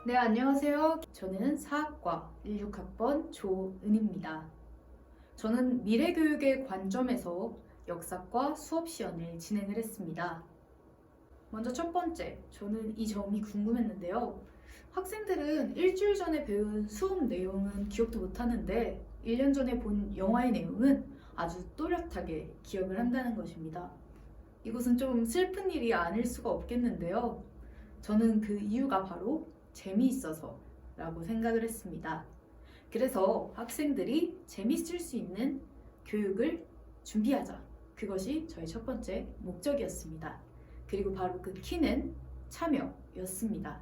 네, 안녕하세요. 저는 사학과 16학번 조은입니다. 저는 미래교육의 관점에서 역사과 수업 시연을 진행을 했습니다. 먼저 첫 번째, 저는 이 점이 궁금했는데요. 학생들은 일주일 전에 배운 수업 내용은 기억도 못하는데 1년 전에 본 영화의 내용은 아주 또렷하게 기억을 한다는 것입니다. 이것은 좀 슬픈 일이 아닐 수가 없겠는데요. 저는 그 이유가 바로 재미있어서 라고 생각을 했습니다. 그래서 학생들이 재밌을 수 있는 교육을 준비하자. 그것이 저의 첫 번째 목적이었습니다. 그리고 바로 그 키는 참여였습니다.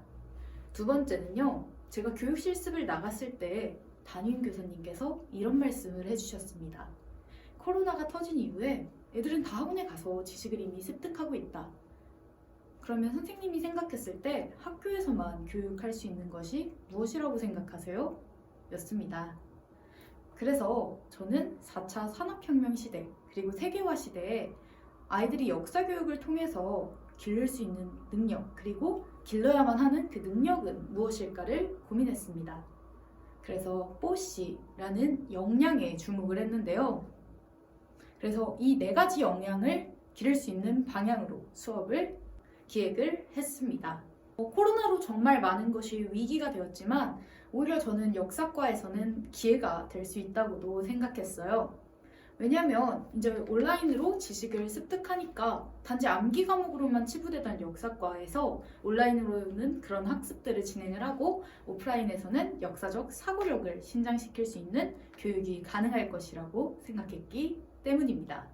두 번째는요, 제가 교육 실습을 나갔을 때 담임 교사님께서 이런 말씀을 해주셨습니다. 코로나가 터진 이후에 애들은 다 학원에 가서 지식을 이미 습득하고 있다. 그러면 선생님이 생각했을 때 학교에서만 교육할 수 있는 것이 무엇이라고 생각하세요? 였습니다. 그래서 저는 4차 산업혁명 시대 그리고 세계화 시대에 아이들이 역사 교육을 통해서 기를 수 있는 능력 그리고 길러야만 하는 그 능력은 무엇일까를 고민했습니다. 그래서 뽀시라는 역량에 주목을 했는데요. 그래서 이 네 가지 역량을 기를 수 있는 방향으로 수업을 기획을 했습니다. 코로나로 정말 많은 것이 위기가 되었지만 오히려 저는 역사과에서는 기회가 될 수 있다고도 생각했어요. 왜냐하면 이제 온라인으로 지식을 습득하니까 단지 암기 과목으로만 치부되던 역사과에서 온라인으로는 그런 학습들을 진행을 하고 오프라인에서는 역사적 사고력을 신장시킬 수 있는 교육이 가능할 것이라고 생각했기 때문입니다.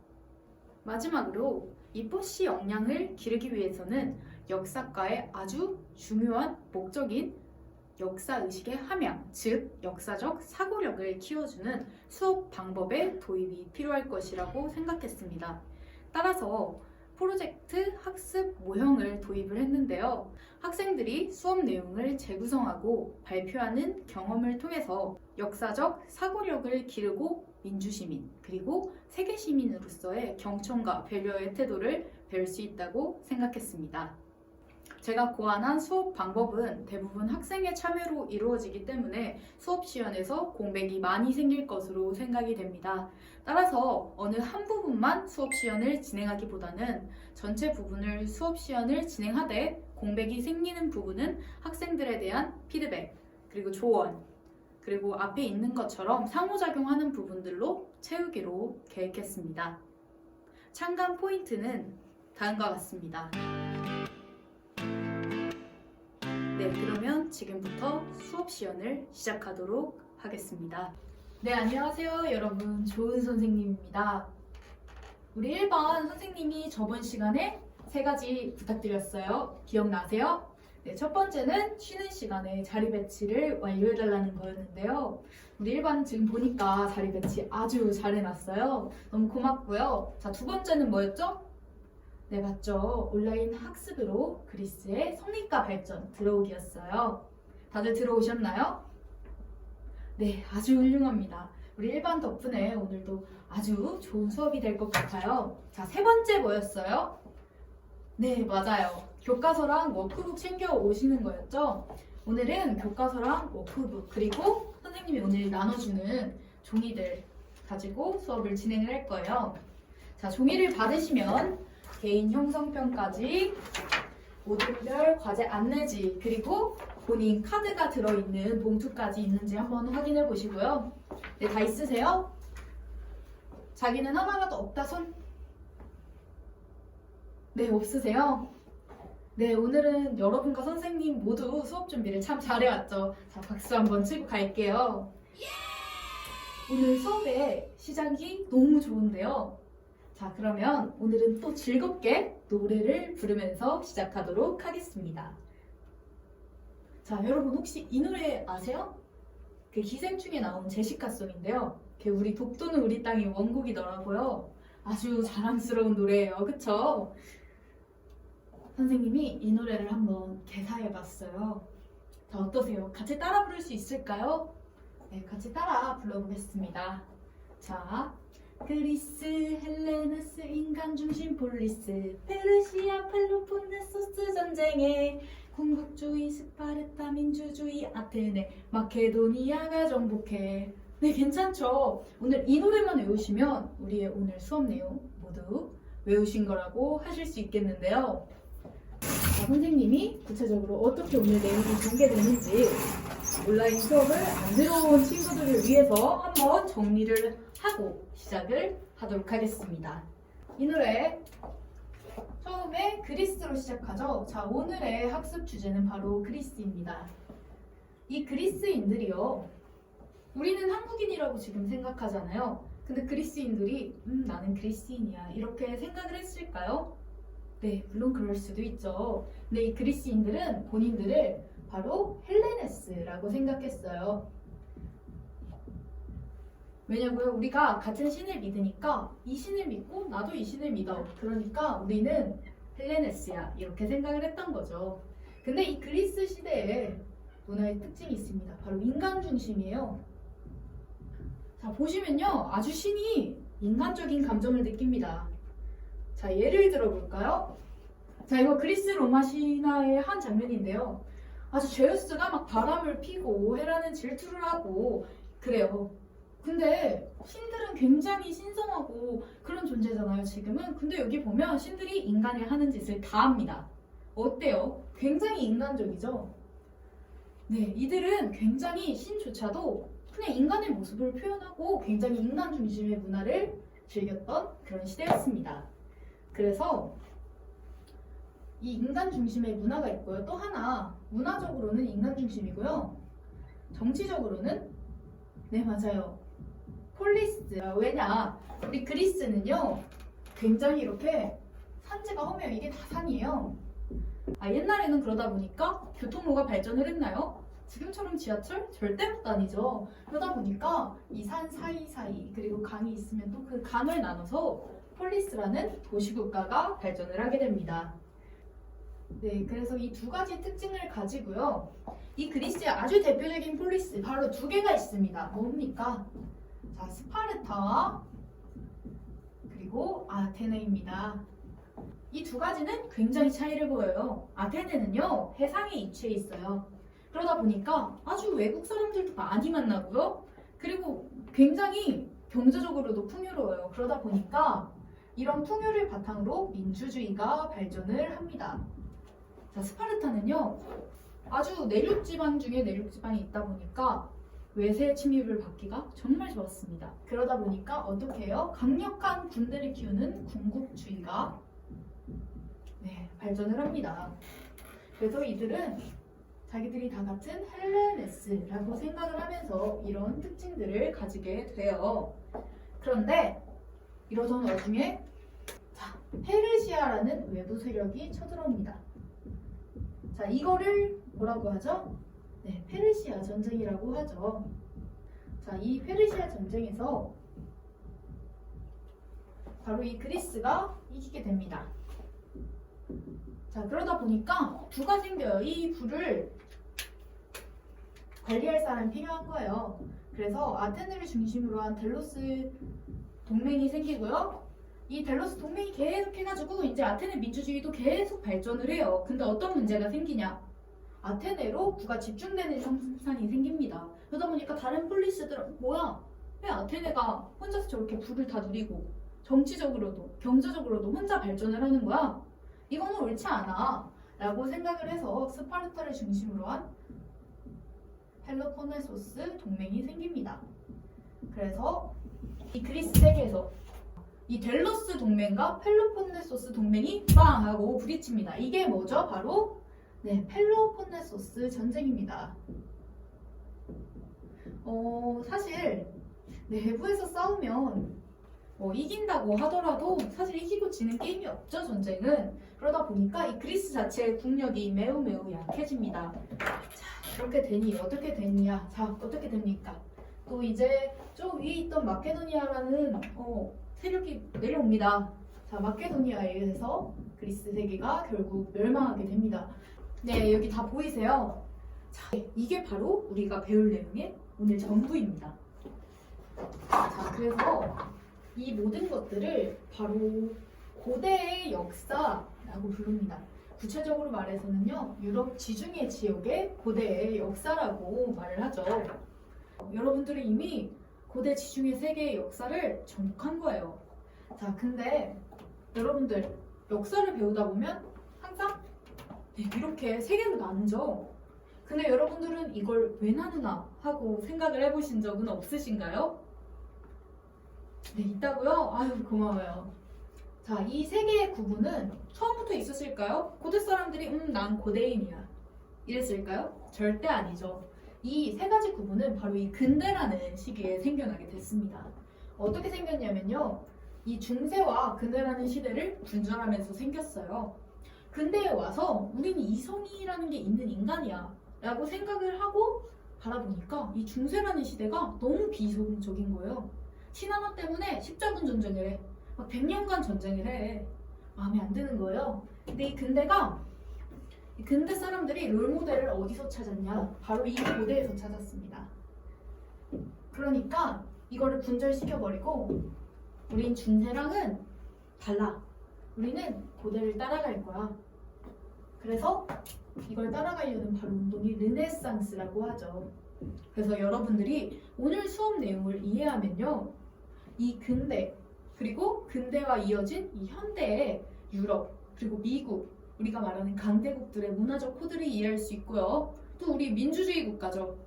마지막으로 이 뽀시 역량을 기르기 위해서는 역사과의 아주 중요한 목적인 역사의식의 함양, 즉 역사적 사고력을 키워주는 수업 방법의 도입이 필요할 것이라고 생각했습니다. 따라서 프로젝트 학습 모형을 도입을 했는데요. 학생들이 수업 내용을 재구성하고 발표하는 경험을 통해서 역사적 사고력을 기르고 민주시민 그리고 세계시민으로서의 경청과 배려의 태도를 배울 수 있다고 생각했습니다. 제가 고안한 수업 방법은 대부분 학생의 참여로 이루어지기 때문에 수업 시연에서 공백이 많이 생길 것으로 생각이 됩니다. 따라서 어느 한 부분만 수업 시연을 진행하기보다는 전체 부분을 수업 시연을 진행하되 공백이 생기는 부분은 학생들에 대한 피드백 그리고 조언 그리고 앞에 있는 것처럼 상호작용하는 부분들로 채우기로 계획했습니다. 참관 포인트는 다음과 같습니다. 네, 그러면 지금부터 수업 시연을 시작하도록 하겠습니다. 네, 안녕하세요 여러분. 조은 선생님입니다. 우리 1번 선생님이 저번 시간에 3가지 부탁드렸어요. 기억나세요? 네, 첫 번째는 쉬는 시간에 자리 배치를 완료해달라는 거였는데요. 우리 1반 지금 보니까 자리 배치 아주 잘 해놨어요. 너무 고맙고요. 자, 두 번째는 뭐였죠? 네, 맞죠. 온라인 학습으로 그리스의 성리가 발전 들어오기였어요. 다들 들어오셨나요? 네, 아주 훌륭합니다. 우리 1반 덕분에 오늘도 아주 좋은 수업이 될 것 같아요. 자, 세 번째 뭐였어요? 네, 맞아요. 교과서랑 워크북 챙겨 오시는 거였죠? 오늘은 교과서랑 워크북 그리고 선생님이 오늘 나눠주는 종이들 가지고 수업을 진행을 할 거예요. 자, 종이를 받으시면 개인 형성편까지 모듈별 과제 안내지 그리고 본인 카드가 들어있는 봉투까지 있는지 한번 확인해 보시고요. 네, 다 있으세요? 자기는 하나라도 없다 손? 네, 없으세요? 네, 오늘은 여러분과 선생님 모두 수업 준비를 참 잘해왔죠. 자, 박수 한번 치고 갈게요. 오늘 수업의 시작이 너무 좋은데요. 자, 그러면 오늘은 또 즐겁게 노래를 부르면서 시작하도록 하겠습니다. 자, 여러분 혹시 이 노래 아세요? 그 기생충에 나온 제시카송인데요. 우리 독도는 우리 땅이 원곡이더라고요. 아주 자랑스러운 노래예요. 그쵸? 선생님이 이 노래를 한번 개사해봤어요. 자, 어떠세요? 같이 따라 부를 수 있을까요? 네, 같이 따라 불러보겠습니다. 자, 그리스, 헬레네스, 인간 중심 폴리스, 페르시아, 펠로폰네소스 전쟁에 군국주의, 스파르타, 민주주의, 아테네, 마케도니아가 정복해. 네, 괜찮죠? 오늘 이 노래만 외우시면 우리의 오늘 수업 내용 모두 외우신 거라고 하실 수 있겠는데요. 자, 선생님이 구체적으로 어떻게 오늘 내용이 전개되는지 온라인 수업을 안 들어온 친구들을 위해서 한번 정리를 하고 시작을 하도록 하겠습니다. 이 노래 처음에 그리스로 시작하죠. 자, 오늘의 학습 주제는 바로 그리스입니다. 이 그리스인들이요, 우리는 한국인이라고 지금 생각하잖아요. 근데 그리스인들이 나는 그리스인이야 이렇게 생각을 했을까요? 네, 물론 그럴 수도 있죠. 근데 이 그리스인들은 본인들을 바로 헬레네스라고 생각했어요. 왜냐고요? 우리가 같은 신을 믿으니까 이 신을 믿고 나도 이 신을 믿어. 그러니까 우리는 헬레네스야 이렇게 생각을 했던 거죠. 근데 이 그리스 시대에 문화의 특징이 있습니다. 바로 인간 중심이에요. 자, 보시면요, 아주 신이 인간적인 감정을 느낍니다. 자, 예를 들어볼까요? 자, 이거 그리스 로마 신화의 한 장면인데요. 아주 제우스가 막 바람을 피고 헤라는 질투를 하고 그래요. 근데 신들은 굉장히 신성하고 그런 존재잖아요, 지금은. 근데 여기 보면 신들이 인간이 하는 짓을 다 합니다. 어때요? 굉장히 인간적이죠? 네, 이들은 굉장히 신조차도 그냥 인간의 모습을 표현하고 굉장히 인간 중심의 문화를 즐겼던 그런 시대였습니다. 그래서 이 인간 중심의 문화가 있고요. 또 하나, 문화적으로는 인간 중심이고요. 정치적으로는 네, 맞아요. 폴리스. 왜냐, 우리 그리스는요, 굉장히 이렇게 산지가 험해요. 이게 다 산이에요. 옛날에는 그러다 보니까 교통로가 발전을 했나요? 지금처럼 지하철 절대 못 다니죠. 그러다 보니까 이 산 사이사이 그리고 강이 있으면 또 그 강을 나눠서 폴리스라는 도시국가가 발전을 하게 됩니다. 네, 그래서 이 두 가지 특징을 가지고요. 이 그리스의 아주 대표적인 폴리스 바로 두 개가 있습니다. 뭡니까? 자, 스파르타와 그리고 아테네입니다. 이 두 가지는 굉장히 차이를 보여요. 아테네는요, 해상에 위치해 있어요. 그러다 보니까 아주 외국 사람들도 많이 만나고요. 그리고 굉장히 경제적으로도 풍요로워요. 그러다 보니까 이런 풍요를 바탕으로 민주주의가 발전을 합니다. 자, 스파르타는요, 아주 내륙 지방 중에 내륙 지방이 있다 보니까 외세 침입을 받기가 정말 좋았습니다. 그러다 보니까 어떻게 해요? 강력한 군대를 키우는 군국주의가 발전을 합니다. 그래서 이들은 자기들이 다 같은 헬레네스라고 생각을 하면서 이런 특징들을 가지게 돼요. 그런데 이러던 와중에 페르시아라는 외부 세력이 쳐들어옵니다. 자, 이거를 뭐라고 하죠? 네, 페르시아 전쟁이라고 하죠. 자, 이 페르시아 전쟁에서 바로 이 그리스가 이기게 됩니다. 자, 그러다 보니까 부가 생겨요. 이 부를 관리할 사람이 필요한 거예요. 그래서 아테네를 중심으로 한 델로스 동맹이 생기고요. 이 델로스 동맹이 계속 해가지고 이제 아테네 민주주의도 계속 발전을 해요. 근데 어떤 문제가 생기냐? 아테네로 부가 집중되는 현상이 생깁니다. 그러다 보니까 다른 폴리스들은 뭐야? 왜 아테네가 혼자서 저렇게 부를 다 누리고 정치적으로도 경제적으로도 혼자 발전을 하는 거야? 이거는 옳지 않아 라고 생각을 해서 스파르타를 중심으로 한 펠로폰네소스 동맹이 생깁니다. 그래서 이 그리스 세계에서 이 델로스 동맹과 펠로폰네소스 동맹이 빵 하고 부딪힙니다. 이게 뭐죠? 바로 펠로폰네소스 전쟁입니다. 사실 내부에서 싸우면 이긴다고 하더라도 사실 이기고 지는 게임이 없죠, 전쟁은. 그러다 보니까 이 그리스 자체의 국력이 매우 약해집니다. 자, 그렇게 되니 어떻게 되느냐? 자, 어떻게 됩니까? 또 이제 저 위에 있던 마케도니아라는 세력이 내려옵니다. 자, 마케도니아에 의해서 그리스 세계가 결국 멸망하게 됩니다. 네, 여기 다 보이세요? 자, 이게 바로 우리가 배울 내용의 오늘 전부입니다. 자, 그래서 이 모든 것들을 바로 고대의 역사라고 부릅니다. 구체적으로 말해서는요, 유럽 지중해 지역의 고대의 역사라고 말을 하죠. 여러분들이 이미 고대 지중해 세계의 역사를 정복한 거예요. 자, 근데 여러분들 역사를 배우다 보면 항상 이렇게 세 개로 나누죠. 근데 여러분들은 이걸 왜 나누나 하고 생각을 해보신 적은 없으신가요? 네, 있다고요? 아유, 고마워요. 자, 이 세 개의 구분은 처음부터 있었을까요? 고대 사람들이 난 고대인이야 이랬을까요? 절대 아니죠. 이 세 가지 구분은 바로 이 근대라는 시기에 생겨나게 됐습니다. 어떻게 생겼냐면요, 이 중세와 근대라는 시대를 분절하면서 생겼어요. 근대에 와서 우리는 이성이라는 게 있는 인간이야 라고 생각을 하고 바라보니까 이 중세라는 시대가 너무 비이성적인 거예요. 신하나 때문에 십자군 전쟁을 해. 막 100년간 전쟁을 해. 마음에 안 드는 거예요. 근데 이 근대 사람들이 롤모델을 어디서 찾았냐? 바로 이 고대에서 찾았습니다. 그러니까 이거를 분절시켜버리고 우린 중세랑은 달라. 우리는 고대를 따라갈 거야. 그래서 이걸 따라가려는 바로 운동이 르네상스라고 하죠. 그래서 여러분들이 오늘 수업 내용을 이해하면요, 이 근대 그리고 근대와 이어진 이 현대의 유럽 그리고 미국, 우리가 말하는 강대국들의 문화적 코드를 이해할 수 있고요. 또 우리 민주주의 국가죠.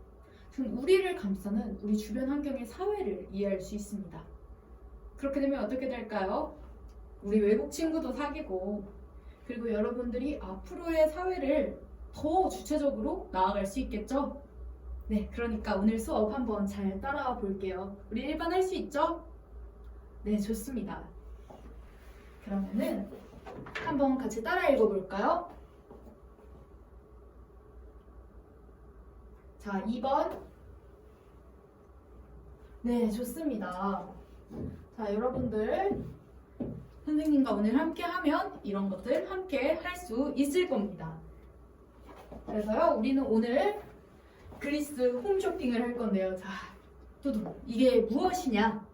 우리를 감싸는 우리 주변 환경의 사회를 이해할 수 있습니다. 그렇게 되면 어떻게 될까요? 우리 외국 친구도 사귀고, 그리고 여러분들이 앞으로의 사회를 더 주체적으로 나아갈 수 있겠죠? 네, 그러니까 오늘 수업 한번 잘 따라와 볼게요. 우리 일반 할 수 있죠? 네, 좋습니다. 그러면은 한번 같이 따라 읽어볼까요? 자, 2번. 네, 좋습니다. 자, 여러분들 선생님과 오늘 함께 하면 이런 것들 함께 할 수 있을 겁니다. 그래서요, 우리는 오늘 그리스 홈쇼핑을 할 건데요. 자, 두두, 이게 무엇이냐?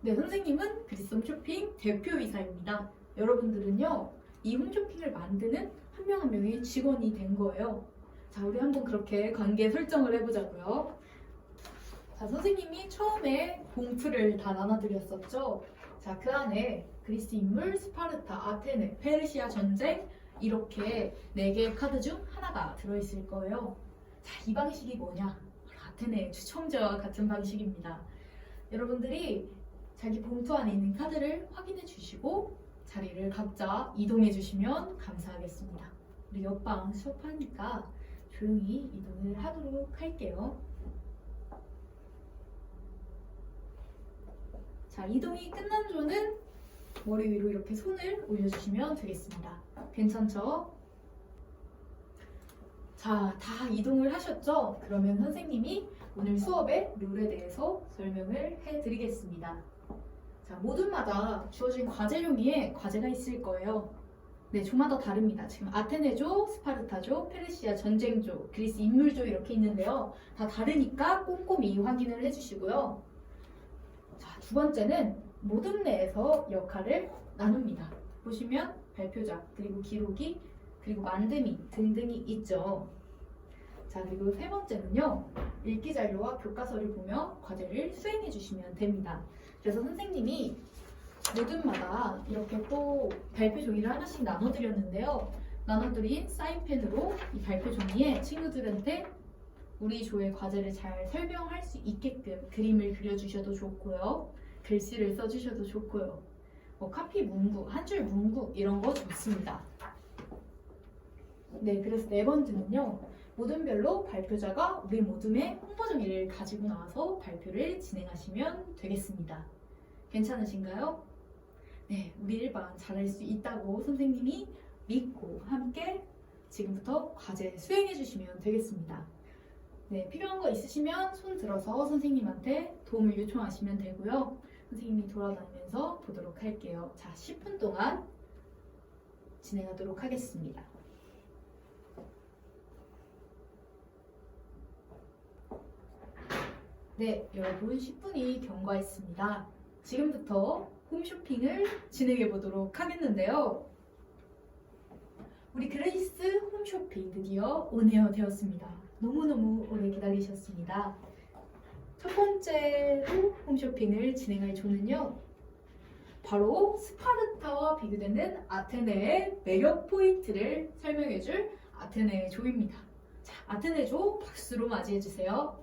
네, 선생님은 그리스 홈쇼핑 대표이사입니다. 여러분들은요, 이 홈쇼핑을 만드는 한 명 한 명의 직원이 된 거예요. 자, 우리 한번 그렇게 관계 설정을 해보자고요. 자, 선생님이 처음에 봉투를 다 나눠드렸었죠. 자, 그 안에 그리스 인물, 스파르타, 아테네, 페르시아 전쟁 이렇게 4개의 카드 중 하나가 들어있을 거예요. 자, 이 방식이 뭐냐? 아테네 추첨제와 같은 방식입니다. 여러분들이 자기 봉투 안에 있는 카드를 확인해 주시고 자리를 각자 이동해 주시면 감사하겠습니다. 우리 옆방 수업하니까 조용히 이동을 하도록 할게요. 자, 이동이 끝난 조는 머리 위로 이렇게 손을 올려주시면 되겠습니다. 괜찮죠? 자, 다 이동을 하셨죠? 그러면 선생님이 오늘 수업의 룰에 대해서 설명을 해드리겠습니다. 자, 모둠마다 주어진 과제 종이에 과제가 있을 거예요. 네, 조마다 다릅니다. 지금 아테네조, 스파르타조, 페르시아 전쟁조, 그리스 인물조 이렇게 있는데요. 다 다르니까 꼼꼼히 확인을 해주시고요. 자, 두 번째는 모둠 내에서 역할을 나눕니다. 보시면 발표자, 그리고 기록이, 그리고 만듦이 등등이 있죠. 자, 그리고 세 번째는요, 읽기 자료와 교과서를 보며 과제를 수행해 주시면 됩니다. 그래서 선생님이 모둠마다 이렇게 또 발표 종이를 하나씩 나눠드렸는데요. 나눠드린 사인펜으로 이 발표 종이에 친구들한테 우리 조의 과제를 잘 설명할 수 있게끔 그림을 그려주셔도 좋고요. 글씨를 써주셔도 좋고요. 뭐 카피 문구, 한 줄 문구 이런 거 좋습니다. 네, 그래서 네 번째는요. 모둠별로 발표자가 우리 모둠의 홍보 종이를 가지고 나와서 발표를 진행하시면 되겠습니다. 괜찮으신가요? 네, 우리 일반 잘할 수 있다고 선생님이 믿고 함께 지금부터 과제 수행해 주시면 되겠습니다. 네, 필요한 거 있으시면 손 들어서 선생님한테 도움을 요청하시면 되고요. 선생님이 돌아다니면서 보도록 할게요. 자, 10분 동안 진행하도록 하겠습니다. 네, 여러분 10분이 경과했습니다. 지금부터 홈쇼핑을 진행해 보도록 하겠는데요. 우리 그레이스 홈쇼핑 드디어 온에어 되었습니다. 너무너무 오래 기다리셨습니다. 첫 번째로 홈쇼핑을 진행할 조는요, 바로 스파르타와 비교되는 아테네의 매력 포인트를 설명해줄 아테네 조입니다. 자, 아테네 조 박수로 맞이해주세요.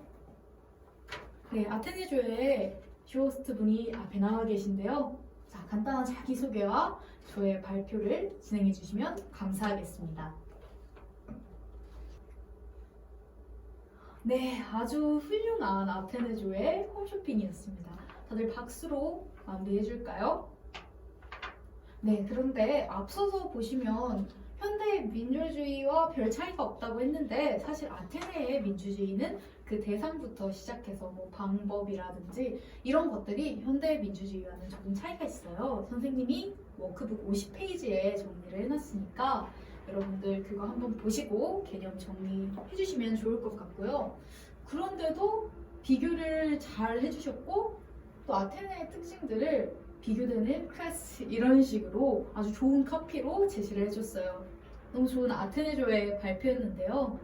네, 아테네 조의 쇼호스트 분이 앞에 나와 계신데요. 자, 간단한 자기소개와 조의 발표를 진행해 주시면 감사하겠습니다. 네, 아주 훌륭한 아테네 조의 홈쇼핑이었습니다. 다들 박수로 마무리해 줄까요? 네, 그런데 앞서서 보시면 현대의 민주주의와 별 차이가 없다고 했는데 사실 아테네의 민주주의는 그 대상부터 시작해서 뭐 방법이라든지 이런 것들이 현대의 민주주의와는 조금 차이가 있어요. 선생님이 워크북 50페이지에 정리를 해놨으니까 여러분들 그거 한번 보시고 개념 정리해 주시면 좋을 것 같고요. 그런데도 비교를 잘 해주셨고 또 아테네의 특징들을 비교되는 클래스 이런 식으로 아주 좋은 카피로 제시를 해줬어요. 너무 좋은 아테네조의 발표였는데요.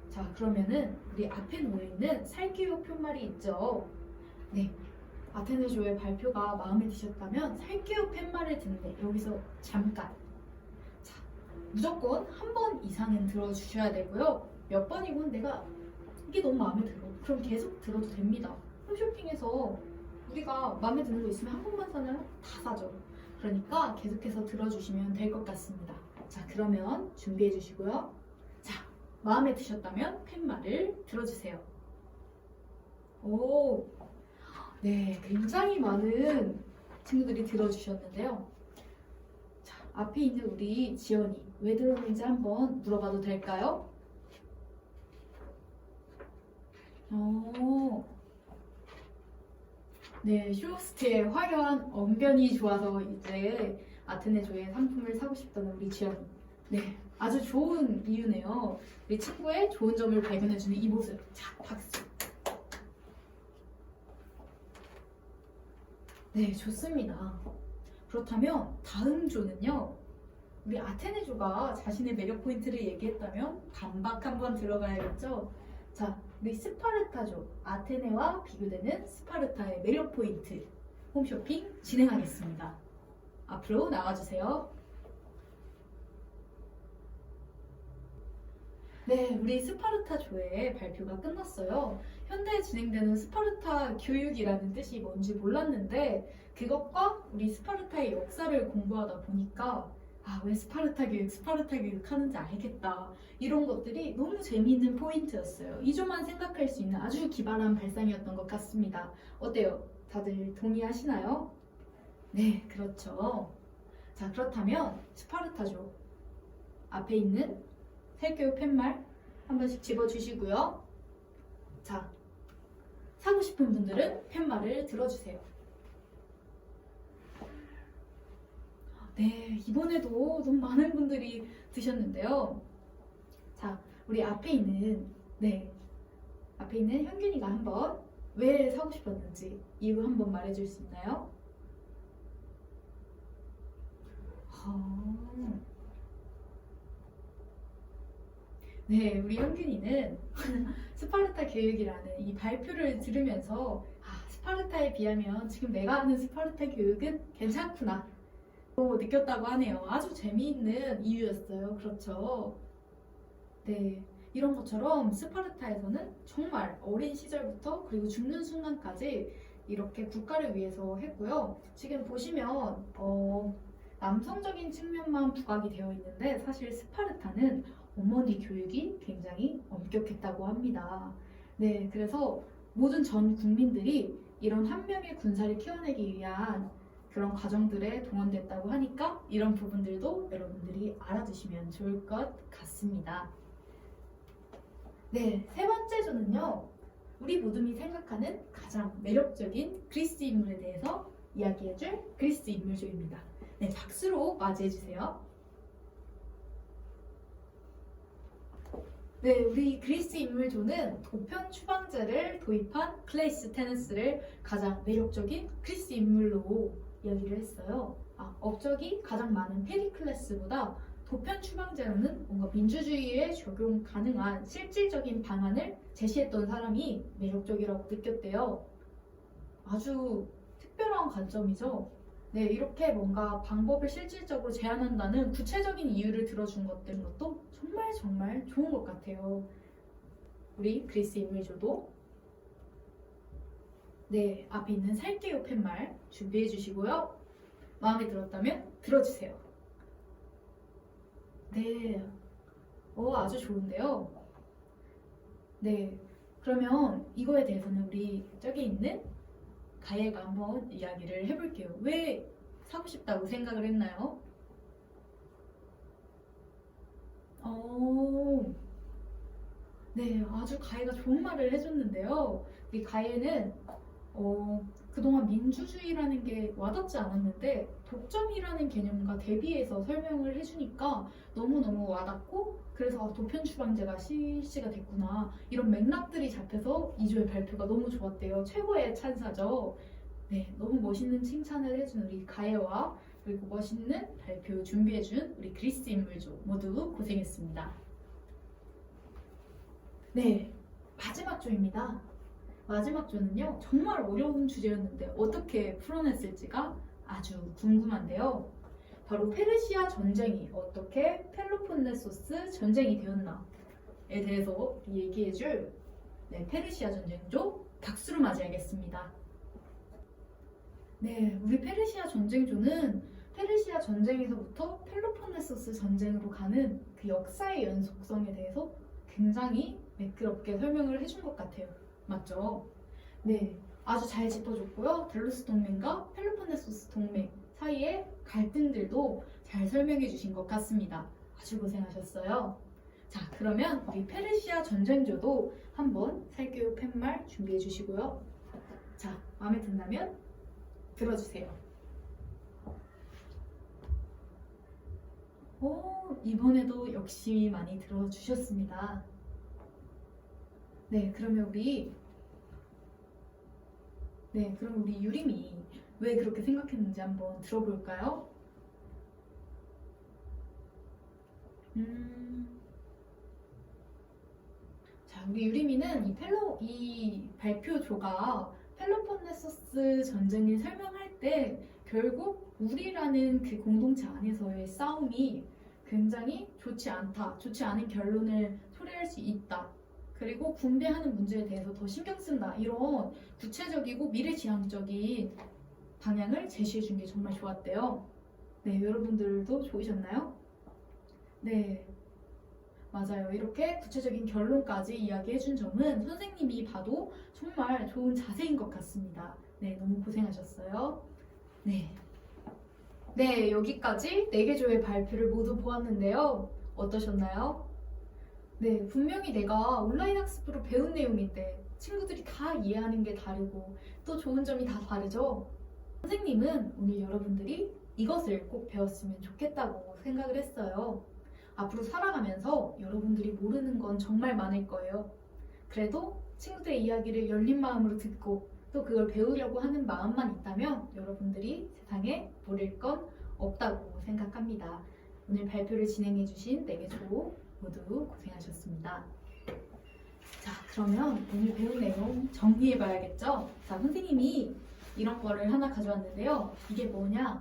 자, 그러면은 우리 앞에 놓여있는 살기요 푯말이 있죠. 네, 아테네조의 발표가 마음에 드셨다면 살기요 푯말을 듣는데 여기서 잠깐, 자, 무조건 한 번 이상은 들어주셔야 되고요. 몇 번이건 내가 이게 너무 마음에 들어, 그럼 계속 들어도 됩니다. 홈쇼핑에서 우리가 마음에 드는 거 있으면 한 번만 사면 다 사죠. 그러니까 계속해서 들어주시면 될 것 같습니다. 자, 그러면 준비해 주시고요. 자, 마음에 드셨다면 푯말을 들어주세요. 오, 네, 굉장히 많은 친구들이 들어주셨는데요. 자, 앞에 있는 우리 지연이 왜 들었는지 한번 물어봐도 될까요? 네, 쇼호스트의 화려한 언변이 좋아서 이제 아테네조의 상품을 사고 싶다는 우리 지연이. 네, 아주 좋은 이유네요. 우리 친구의 좋은 점을 발견해주는 이 모습. 자, 박수. 네, 좋습니다. 그렇다면 다음 조는요, 우리 아테네조가 자신의 매력 포인트를 얘기했다면 반박 한번 들어가야겠죠? 자, 우리 스파르타조, 아테네와 비교되는 스파르타의 매력 포인트 홈쇼핑 진행하겠습니다. 앞으로 나와주세요. 네, 우리 스파르타조의 발표가 끝났어요. 현대에 진행되는 스파르타 교육이라는 뜻이 뭔지 몰랐는데 그것과 우리 스파르타의 역사를 공부하다 보니까 왜 스파르타 교육 하는지 알겠다. 이런 것들이 너무 재미있는 포인트였어요. 이 점만 생각할 수 있는 아주 기발한 발상이었던 것 같습니다. 어때요? 다들 동의하시나요? 네, 그렇죠. 자, 그렇다면 스파르타조 앞에 있는 살교육 푯말 한 번씩 집어주시고요. 자, 사고 싶은 분들은 푯말을 들어주세요. 네, 이번에도 너무 많은 분들이 드셨는데요. 자, 우리 앞에 있는 현균이가 한번 왜 사고 싶었는지 이유 한번 말해줄 수 있나요? 네, 우리 현균이는 스파르타 교육이라는 이 발표를 들으면서 스파르타에 비하면 지금 내가 하는 스파르타 교육은 괜찮구나 느꼈다고 하네요. 아주 재미있는 이유였어요. 그렇죠? 네, 이런 것처럼 스파르타에서는 정말 어린 시절부터 그리고 죽는 순간까지 이렇게 국가를 위해서 했고요. 지금 보시면 남성적인 측면만 부각이 되어 있는데 사실 스파르타는 어머니 교육이 굉장히 엄격했다고 합니다. 네, 그래서 모든 전 국민들이 이런 한 명의 군사를 키워내기 위한 그런 과정들에 동원됐다고 하니까 이런 부분들도 여러분들이 알아두시면 좋을 것 같습니다. 네, 세 번째 조는요, 우리 모둠이 생각하는 가장 매력적인 그리스 인물에 대해서 이야기해줄 그리스 인물조입니다. 네, 박수로 맞이해주세요. 네, 우리 그리스 인물조는 보편 추방제를 도입한 클레이스테네스를 가장 매력적인 그리스 인물로 이야기를 했어요. 업적이 가장 많은 페리클레스보다 보편 추방제로는 뭔가 민주주의에 적용 가능한 실질적인 방안을 제시했던 사람이 매력적이라고 느꼈대요. 아주 특별한 관점이죠. 네, 이렇게 뭔가 방법을 실질적으로 제안한다는 구체적인 이유를 들어준 것도 정말 정말 좋은 것 같아요. 우리 그리스 인물조도 네, 앞에 있는 살게요 팻말 준비해 주시고요. 마음에 들었다면 들어주세요. 네, 아주 좋은데요. 네, 그러면 이거에 대해서는 우리 저기 있는 가예가 한번 이야기를 해볼게요. 왜 사고 싶다고 생각을 했나요? 네, 아주 가예가 좋은 말을 해줬는데요. 이 가예는 그동안 민주주의라는 게 와닿지 않았는데 독점이라는 개념과 대비해서 설명을 해주니까 너무너무 와닿고 그래서 도편 추방제가 실시가 됐구나 이런 맥락들이 잡혀서 2조의 발표가 너무 좋았대요. 최고의 찬사죠. 네, 너무 멋있는 칭찬을 해준 우리 가예와 그리고 멋있는 발표 준비해준 우리 그리스 인물조 모두 고생했습니다. 네, 마지막 조입니다. 마지막 조는요 정말 어려운 주제였는데 어떻게 풀어냈을지가 아주 궁금한데요. 바로 페르시아 전쟁이 어떻게 펠로폰네소스 전쟁이 되었나에 대해서 얘기해줄 페르시아 전쟁조 박수로 맞이하겠습니다. 네, 우리 페르시아 전쟁조는 페르시아 전쟁에서부터 펠로폰네소스 전쟁으로 가는 그 역사의 연속성에 대해서 굉장히 매끄럽게 설명을 해준 것 같아요. 맞죠? 네, 아주 잘 짚어줬고요. 델로스 동맹과 펠로폰네소스 동맹 사이의 갈등들도 잘 설명해 주신 것 같습니다. 아주 고생하셨어요. 자, 그러면 우리 페르시아 전쟁조도 한번 살게요 팻말 준비해 주시고요. 자, 마음에 든다면 들어주세요. 이번에도 역시 많이 들어주셨습니다. 네, 그럼 우리 유림이 왜 그렇게 생각했는지 한번 들어볼까요? 자, 우리 유림이는 이 발표조가 펠로폰네소스 전쟁을 설명할 때 결국 우리라는 그 공동체 안에서의 싸움이 굉장히 좋지 않은 결론을 초래할 수 있다. 그리고 분배하는 문제에 대해서 더 신경 쓴다. 이런 구체적이고 미래지향적인 방향을 제시해 준 게 정말 좋았대요. 네, 여러분들도 좋으셨나요? 네, 맞아요. 이렇게 구체적인 결론까지 이야기해 준 점은 선생님이 봐도 정말 좋은 자세인 것 같습니다. 네, 너무 고생하셨어요. 네. 네, 여기까지 4개 조의 발표를 모두 보았는데요. 어떠셨나요? 네, 분명히 내가 온라인 학습으로 배운 내용인데 친구들이 다 이해하는 게 다르고 또 좋은 점이 다 다르죠? 선생님은 오늘 여러분들이 이것을 꼭 배웠으면 좋겠다고 생각을 했어요. 앞으로 살아가면서 여러분들이 모르는 건 정말 많을 거예요. 그래도 친구들의 이야기를 열린 마음으로 듣고 또 그걸 배우려고 하는 마음만 있다면 여러분들이 세상에 모를 건 없다고 생각합니다. 오늘 발표를 진행해주신 4개 조 모두 고생하셨습니다. 자, 그러면 오늘 배운 내용 정리해봐야겠죠? 자, 선생님이 이런 거를 하나 가져왔는데요. 이게 뭐냐?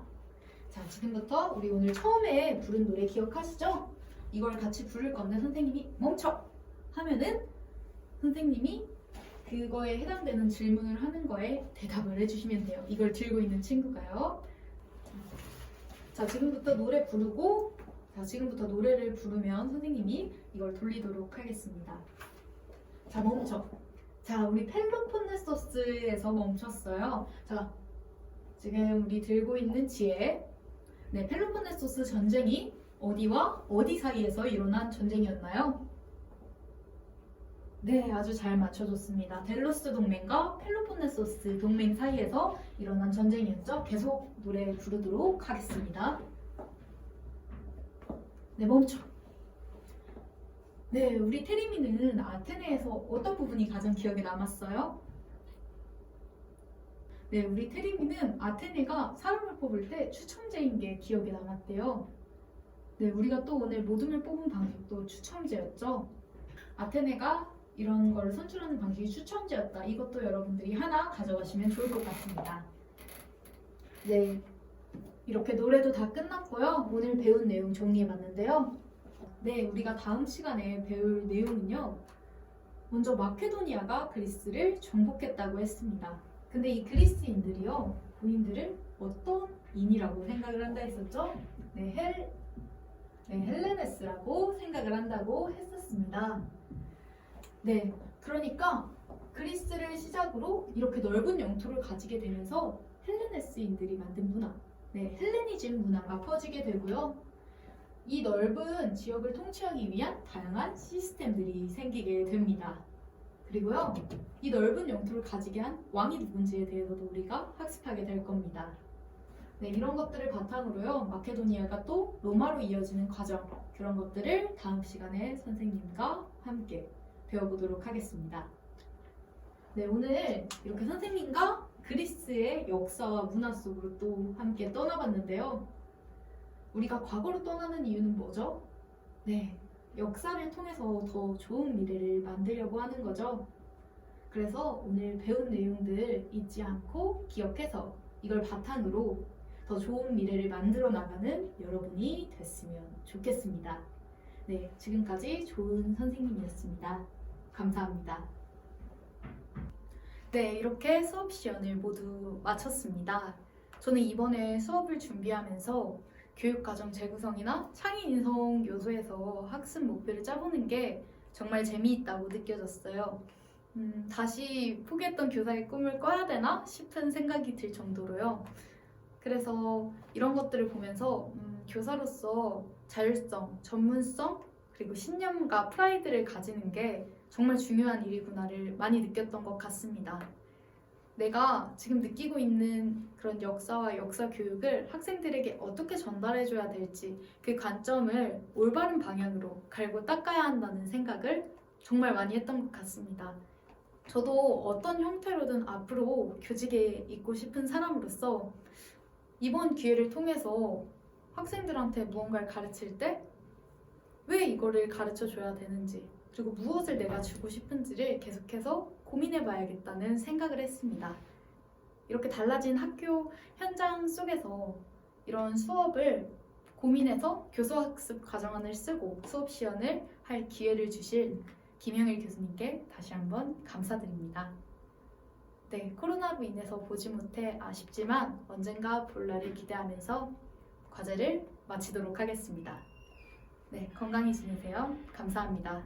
자, 지금부터 우리 오늘 처음에 부른 노래 기억하시죠? 이걸 같이 부를 건데 선생님이 멈춰! 하면은 선생님이 그거에 해당되는 질문을 하는 거에 대답을 해주시면 돼요. 이걸 들고 있는 친구가요. 자, 지금부터 노래를 부르면 선생님이 이걸 돌리도록 하겠습니다. 자, 멈춰. 자, 우리 펠로폰네소스에서 멈췄어요. 자, 지금 우리 들고 있는 지혜. 네, 펠로폰네소스 전쟁이 어디와 어디 사이에서 일어난 전쟁이었나요? 네, 아주 잘 맞춰줬습니다. 델로스 동맹과 펠로폰네소스 동맹 사이에서 일어난 전쟁이었죠. 계속 노래 부르도록 하겠습니다. 네, 멈춰. 네, 우리 테리미는 아테네에서 어떤 부분이 가장 기억에 남았어요? 네, 우리 테리미는 아테네가 사람을 뽑을 때 추첨제인 게 기억에 남았대요. 네, 우리가 또 오늘 모둠을 뽑은 방식도 추첨제였죠. 아테네가 이런 걸 선출하는 방식이 추첨제였다. 이것도 여러분들이 하나 가져가시면 좋을 것 같습니다. 네, 이렇게 노래도 다 끝났고요. 오늘 배운 내용 정리해봤는데요. 네, 우리가 다음 시간에 배울 내용은요. 먼저 마케도니아가 그리스를 정복했다고 했습니다. 근데 이 그리스인들이요, 본인들을 어떤 인이라고 생각을 한다 했었죠? 네, 헬레네스라고 생각을 한다고 했었습니다. 네, 그러니까 그리스를 시작으로 이렇게 넓은 영토를 가지게 되면서 헬레네스인들이 만든 문화, 네, 헬레니즘 문화가 퍼지게 되고요. 이 넓은 지역을 통치하기 위한 다양한 시스템들이 생기게 됩니다. 그리고요, 이 넓은 영토를 가지게 한 왕이 누군지에 대해서도 우리가 학습하게 될 겁니다. 네, 이런 것들을 바탕으로요, 마케도니아가 또 로마로 이어지는 과정, 그런 것들을 다음 시간에 선생님과 함께 배워보도록 하겠습니다. 네, 오늘 이렇게 선생님과 그리스의 역사와 문화 속으로 또 함께 떠나봤는데요. 우리가 과거로 떠나는 이유는 뭐죠? 네, 역사를 통해서 더 좋은 미래를 만들려고 하는 거죠. 그래서 오늘 배운 내용들 잊지 않고 기억해서 이걸 바탕으로 더 좋은 미래를 만들어 나가는 여러분이 됐으면 좋겠습니다. 네, 지금까지 좋은 선생님이었습니다. 감사합니다. 네, 이렇게 수업 시연을 모두 마쳤습니다. 저는 이번에 수업을 준비하면서 교육과정 재구성이나 창의 인성 요소에서 학습 목표를 짜보는 게 정말 재미있다고 느껴졌어요. 다시 포기했던 교사의 꿈을 꿔야 되나 싶은 생각이 들 정도로요. 그래서 이런 것들을 보면서 교사로서 자율성, 전문성, 그리고 신념과 프라이드를 가지는 게 정말 중요한 일이구나를 많이 느꼈던 것 같습니다. 내가 지금 느끼고 있는 그런 역사와 역사 교육을 학생들에게 어떻게 전달해줘야 될지 그 관점을 올바른 방향으로 갈고 닦아야 한다는 생각을 정말 많이 했던 것 같습니다. 저도 어떤 형태로든 앞으로 교직에 있고 싶은 사람으로서 이번 기회를 통해서 학생들한테 무언가를 가르칠 때 왜 이거를 가르쳐 줘야 되는지, 그리고 무엇을 내가 주고 싶은지를 계속해서 고민해 봐야겠다는 생각을 했습니다. 이렇게 달라진 학교 현장 속에서 이런 수업을 고민해서 교수학습 과정안을 쓰고 수업 시연을 할 기회를 주신 김영일 교수님께 다시 한번 감사드립니다. 네, 코로나로 인해서 보지 못해 아쉽지만 언젠가 볼 날을 기대하면서 과제를 마치도록 하겠습니다. 네, 건강히 지내세요. 감사합니다.